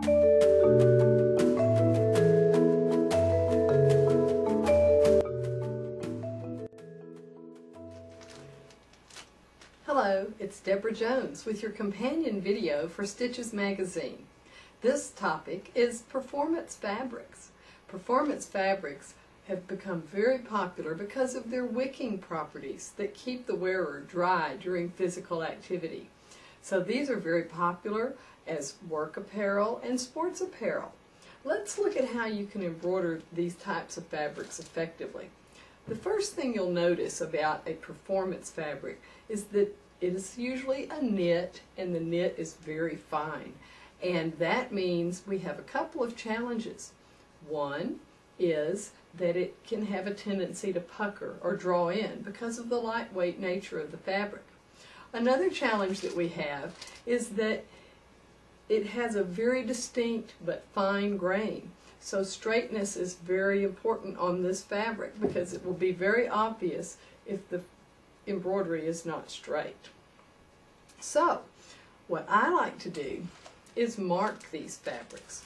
Hello, it's Deborah Jones with your companion video for Stitches Magazine. This topic is performance fabrics. Performance fabrics have become very popular because of their wicking properties that keep the wearer dry during physical activity. So these are very popular as work apparel and sports apparel. Let's look at how you can embroider these types of fabrics effectively. The first thing you'll notice about a performance fabric is that it is usually a knit, and the knit is very fine. And that means we have a couple of challenges. One is that it can have a tendency to pucker or draw in because of the lightweight nature of the fabric. Another challenge that we have is that it has a very distinct but fine grain. So straightness is very important on this fabric because it will be very obvious if the embroidery is not straight. So what I like to do is mark these fabrics.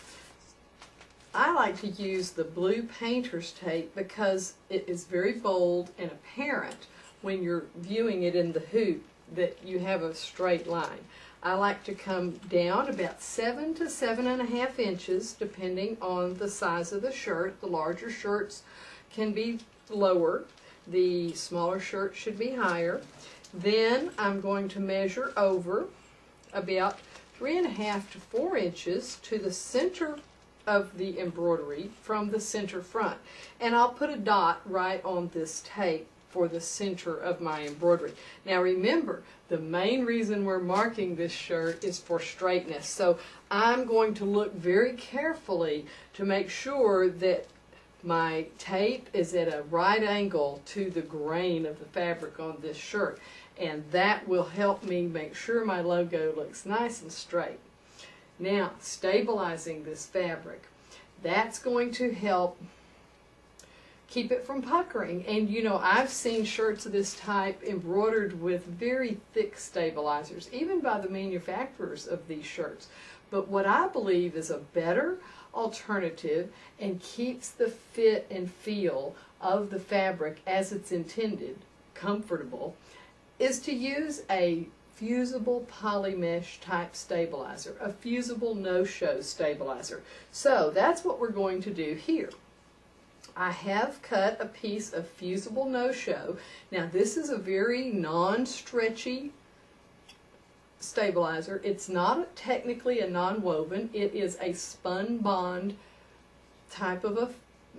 I like to use the blue painter's tape because it is very bold and apparent when you're viewing it in the hoop that you have a straight line. I like to come down about 7 to 7.5 inches depending on the size of the shirt. The larger shirts can be lower, the smaller shirts should be higher. Then I'm going to measure over about 3.5 to 4 inches to the center of the embroidery from the center front. And I'll put a dot right on this tape for the center of my embroidery. Now remember, the main reason we're marking this shirt is for straightness. So I'm going to look very carefully to make sure that my tape is at a right angle to the grain of the fabric on this shirt. And that will help me make sure my logo looks nice and straight. Now, stabilizing this fabric, that's going to help keep it from puckering. And you know, I've seen shirts of this type embroidered with very thick stabilizers, even by the manufacturers of these shirts. But what I believe is a better alternative and keeps the fit and feel of the fabric as it's intended, comfortable, is to use a fusible polymesh type stabilizer, a fusible no-show stabilizer. So that's what we're going to do here. I have cut a piece of fusible no-show. Now this is a very non-stretchy stabilizer. It's not technically a non-woven. It is a spun bond type of a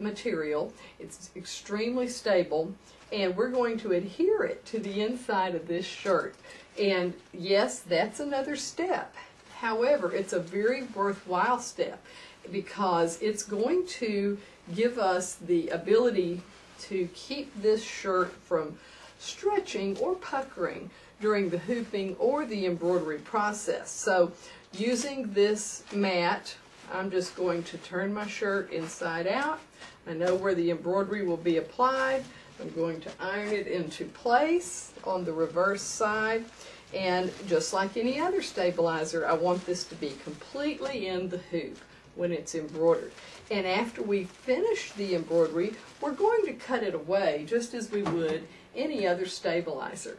material. It's extremely stable, and we're going to adhere it to the inside of this shirt. And yes, that's another step. However, it's a very worthwhile step because it's going to give us the ability to keep this shirt from stretching or puckering during the hooping or the embroidery process. So using this mat, I'm just going to turn my shirt inside out. I know where the embroidery will be applied. I'm going to iron it into place on the reverse side. And just like any other stabilizer, I want this to be completely in the hoop when it's embroidered. And after we finish the embroidery, we're going to cut it away just as we would any other stabilizer.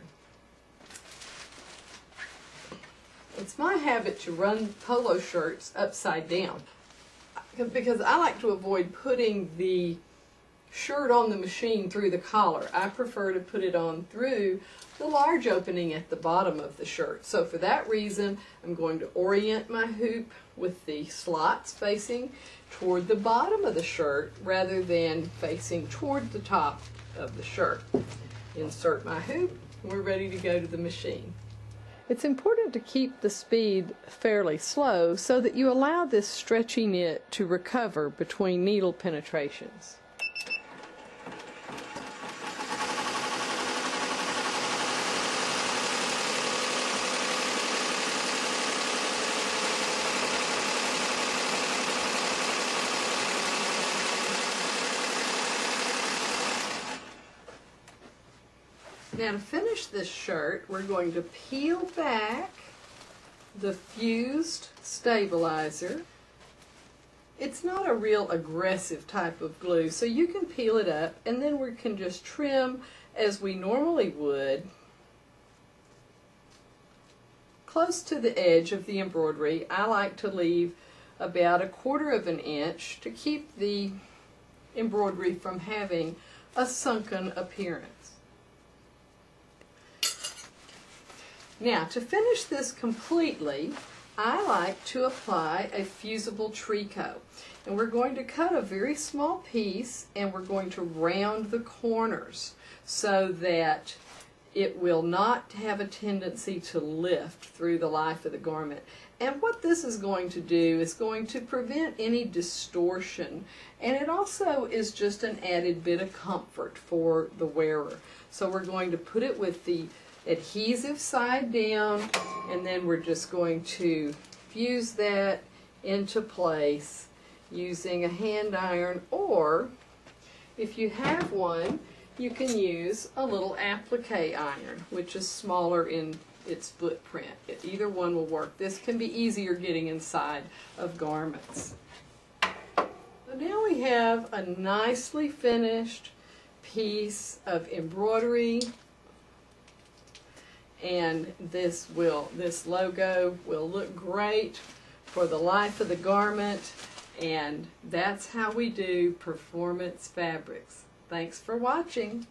It's my habit to run polo shirts upside down because I like to avoid putting the shirt on the machine through the collar. I prefer to put it on through the large opening at the bottom of the shirt. So for that reason, I'm going to orient my hoop with the slots facing toward the bottom of the shirt rather than facing toward the top of the shirt. Insert my hoop, we're ready to go to the machine. It's important to keep the speed fairly slow so that you allow this stretchy knit to recover between needle penetrations. Now to finish this shirt, we're going to peel back the fused stabilizer it's not a real aggressive type of glue, so you can peel it up and then we can just trim as we normally would close to the edge of the embroidery. I like to leave about 1/4 of an inch to keep the embroidery from having a sunken appearance. Now, to finish this completely, I like to apply a fusible tricot. And we're going to cut a very small piece and we're going to round the corners so that it will not have a tendency to lift through the life of the garment. And what this is going to do is going to prevent any distortion, and it also is just an added bit of comfort for the wearer. So we're going to put it with the adhesive side down, and then we're just going to fuse that into place using a hand iron, or if you have one, you can use a little applique iron, which is smaller in its footprint. Either one will work. This can be easier getting inside of garments. So now we have a nicely finished piece of embroidery, and this logo will look great for the life of the garment, and that's how we do performance fabrics. Thanks for watching.